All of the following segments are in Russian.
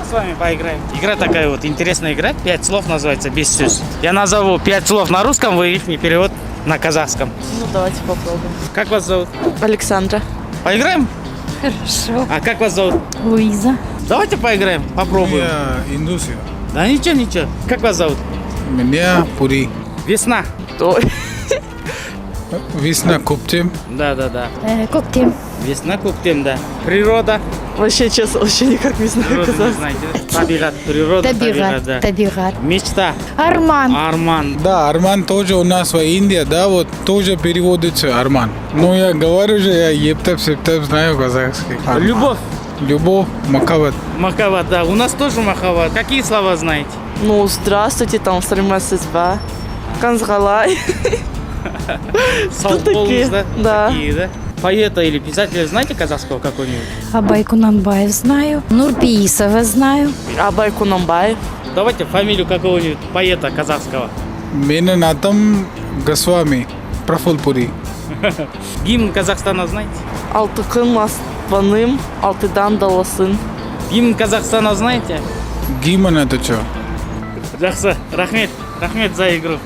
с вами поиграем? Игра такая вот, интересная игра. 5 слов называется, без сюз. Я назову 5 слов на русском, вы их не перевод на казахском. Ну, давайте попробуем. Как вас зовут? Александра. Поиграем? Хорошо. А как вас зовут? Луиза. Давайте поиграем, попробуем. Я индус. Да ничего. Как вас зовут? Меня Пури. Весна. Ой. Весна Куптем. Да. Коктим. Весна, Куктем, да. Природа. Вообще, честно, вообще никак не знаю. Природа не казахский. знаете. Табират, природа, табират, да. Табират. Мечта. Арман. Арман. Да, Арман тоже у нас в Индии, да, вот тоже переводится Арман. Но я говорю же, я ептеп-септеп знаю казахский. Арман. Любовь. Любовь, Макават. Махават, да. У нас тоже Махават. Какие слова знаете? Ну, здравствуйте, там, сармасызба. Канзгалай. Сау такие? болыңыз, да? Да. Такие, да? Поэта или писателя знаете казахского какого-нибудь? Абай Кунанбаев знаю. Нурпиисова знаю. Абай Кунанбаев. Давайте фамилию какого-нибудь поэта казахского. Менен атам Госвами. Прафулпури. Гимн Казахстана знаете? Алты күн аспаным, алтыдан даласын. Гимн Казахстана знаете? Гимн это что? Жақсы, рахмет за игру.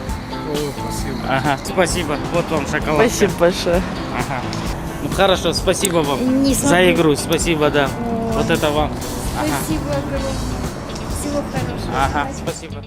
Спасибо. Ага, спасибо. Вот вам шоколад. Спасибо большое. Ага. Ну хорошо, спасибо вам Не за смогу. игру. Спасибо, да. Вот это вам. Ага. Спасибо огромное. Всего хорошего. Ага, спасибо.